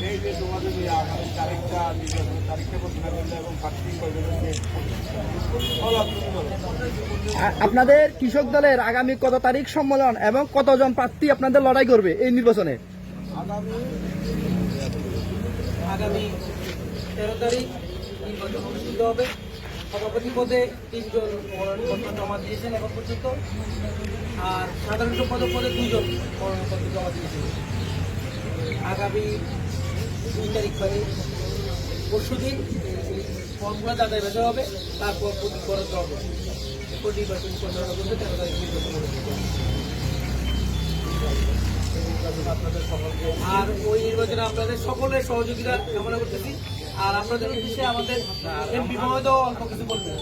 এই যে তোমাদের এই আগামী তারিখটা ঘোষণা করলে এবং প্রার্থী আপনাদের কৃষক দলের আগামী কত তারিখ সম্মেলন এবং কতজন প্রার্থী আপনাদের লড়াই করবে এই নির্বাচনে? আগামী 13 তারিখ নির্বাচন অনুষ্ঠিত হবে। সভাপতি পদে 3 জন মনোনয়নপত্র জমা দিয়েছেন এখন পর্যন্ত, আর সাধারণ সম্পাদক পদে 2 জন মনোনয়নপত্র জমা দিয়েছেন। আগামী 2 তারিখ মানে পরশুদিন ফর্মগুলো যাচাই বাছাই হবে, তারপর প্রতীক বরাদ্দ হবে, এরপর নির্বাচন পরিচালনা করবে 13 তারিখ নির্বাচন অনুষ্ঠিত হবে। আর ওই নির্বাচনে আপনাদের সকলের সহযোগিতা কামনা করতেছি। আর আপনাদের উদ্দেশ্যে আমাদের এমপি মহোদয় অল্প কিছু বলবেন।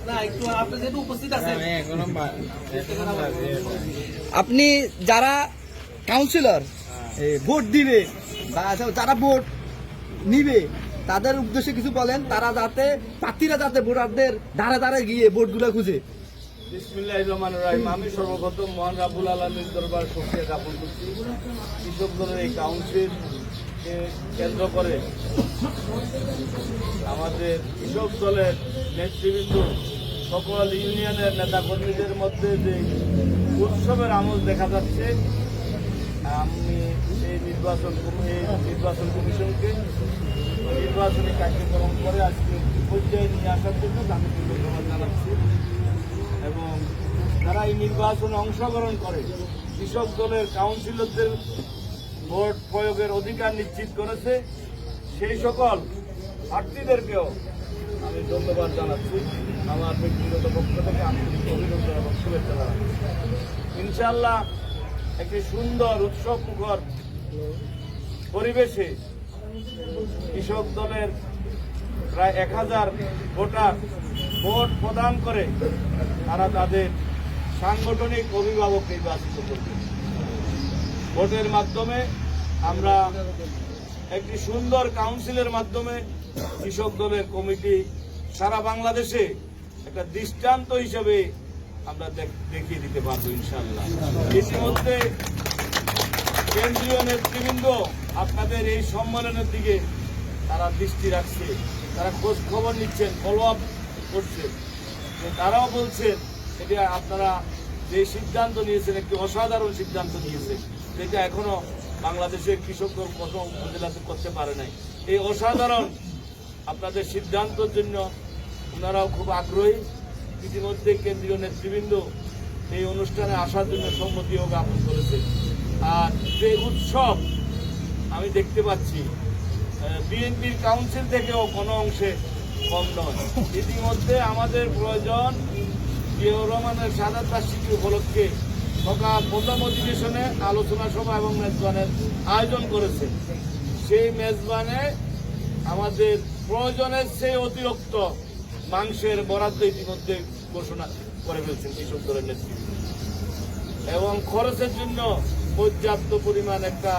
না, একটু আপনি যেহেতু উপস্থিত আছেন, আপনি যারা কাউন্সিলর ভোট দিবে বা যারা ভোট নিবে তাদের উদ্দেশ্যে কিছু বলেন, তারা যাতে প্রার্থীরা যাতে ভোটারদের ধারে ধারে গিয়ে ভোটগুলো খুঁজে। বিসমিল্লাহির রহমানির রহিম। আমি সর্বপ্রথম মহান রাব্বুল আলামিনের দরবার শুকরিয়া জ্ঞাপন করছি। কৃষক দলের এই কাউন্সিলকে কেন্দ্র করে আমাদের কৃষক দলের নেতৃবৃন্দ সকল ইউনিয়নের নেতাকর্মীদের মধ্যে যে উৎসবের আমল দেখা যাচ্ছে, আমি এই নির্বাচন কমিশনকে নির্বাচনী কার্যক্রম করে আজকে পর্যায়ে নিয়ে আসার জন্য আমি ধন্যবাদ জানাচ্ছি। এবং তারা এই নির্বাচনে অংশগ্রহণ করে কৃষক দলের কাউন্সিলরদের ভোট প্রয়োগের অধিকার নিশ্চিত করেছে, সেই সকল প্রার্থীদেরকেও আমি ধন্যবাদ জানাচ্ছি। আমার ব্যক্তিগত পক্ষ থেকে আন্তরিক অভিনন্দন এবং শুভেচ্ছা জানাচ্ছি। ইনশাআল্লাহ একটি সুন্দর উৎসবমুখর পরিবেশে কৃষক দলের প্রায় 1000 ভোটার ভোট প্রদান করে তারা তাদের সাংগঠনিক অভিভাবক নির্বাচিত করবে। ভোটের মাধ্যমে আমরা একটি সুন্দর কাউন্সিলের মাধ্যমে কৃষক দলের কমিটি সারা বাংলাদেশে একটা দৃষ্টান্ত হিসেবে আমরা দেখিয়ে দিতে পারবো ইনশাআল্লাহ। ইতিমধ্যে কেন্দ্রীয় নেতৃবৃন্দ আপনাদের এই সম্মেলনের দিকে তারা দৃষ্টি রাখছে, তারা খোঁজ খবর নিচ্ছেন, ফলো আপ করছেন। তারাও বলছেন এটা আপনারা যে সিদ্ধান্ত নিয়েছেন একটি অসাধারণ সিদ্ধান্ত নিয়েছেন, যেটা এখনো বাংলাদেশের কৃষকদের কোনো উপজেলাতে করতে পারে নাই। এই অসাধারণ আপনাদের সিদ্ধান্তের জন্য ওনারাও খুব আগ্রহী। ইতিমধ্যে কেন্দ্রীয় নেতৃবৃন্দ এই অনুষ্ঠানে আসার জন্য সম্মতিও জ্ঞাপন করেছে। আর যে উৎসব আমি দেখতে পাচ্ছি বিএনপির কাউন্সিল থেকেও কোনো অংশে কম নয়। ইতিমধ্যে আমাদের প্রয়োজন জিয়াউর রহমানের শাহাদাত বার্ষিকী উপলক্ষে সকাল প্রথম অধিবেশনে আলোচনা সভা এবং মেজবানের আয়োজন করেছে। সেই মেজবানে আমাদের প্রয়োজনের চেয়ে অতিরিক্ত মাংসের বরাদ্দ ইতিমধ্যে ঘোষণা করে ফেলছেন কৃষক দলের নেতৃত্ব, এবং খরচের জন্য পর্যাপ্ত পরিমাণ একটা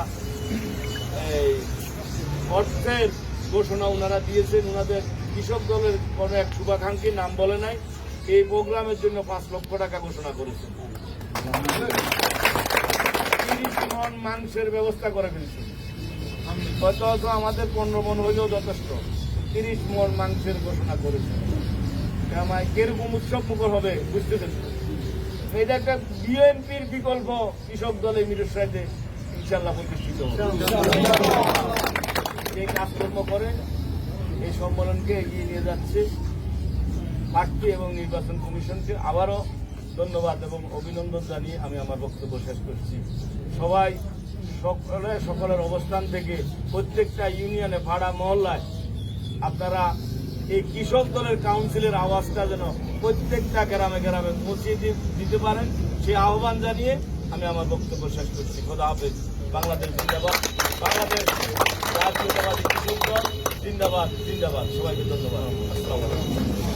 অর্থের ঘোষণা ওনারা দিয়েছেন। ওনাদের কৃষক দলের কোনো এক শুভাকাঙ্ক্ষী নাম বলে নাই, এই প্রোগ্রামের জন্য 5 লক্ষ টাকা ঘোষণা করেছেন। 30 মণ মাংসের ব্যবস্থা করে ফেলছেন। হয়তো আমাদের 15 মণ হইলেও যথেষ্ট, 30 মণ মাংসের ঘোষণা করেছেন। কিরকম উৎসব মুখর হবে বুঝতেছেন। এটা একটা বিএনপির বিকল্প কৃষক দলে মিরসরাইতে ইনশাল্লাহ প্রতিষ্ঠিত হবে। এই কাজকর্ম করে এই সম্মেলনকে এগিয়ে নিয়ে যাচ্ছে প্রার্থী এবং নির্বাচন কমিশনকে আবারও ধন্যবাদ এবং অভিনন্দন জানিয়ে আমি আমার বক্তব্য শেষ করছি। সবাই সকলের অবস্থান থেকে প্রত্যেকটা ইউনিয়নে পাড়া মহল্লায় আপনারা এই কৃষক দলের কাউন্সিলের আওয়াজটা যেন প্রত্যেকটা গ্রামে গ্রামে পৌঁছিয়ে দিতে পারেন, সেই আহ্বান জানিয়ে আমি আমার বক্তব্য শেষ করছি। খোদা হাফেজ। বাংলাদেশ জিন্দাবাদ, বাংলাদেশ জাতীয়তাবাদী কৃষক দল জিন্দাবাদ জিন্দাবাদ। সবাইকে ধন্যবাদ। আসসালামু আলাইকুম।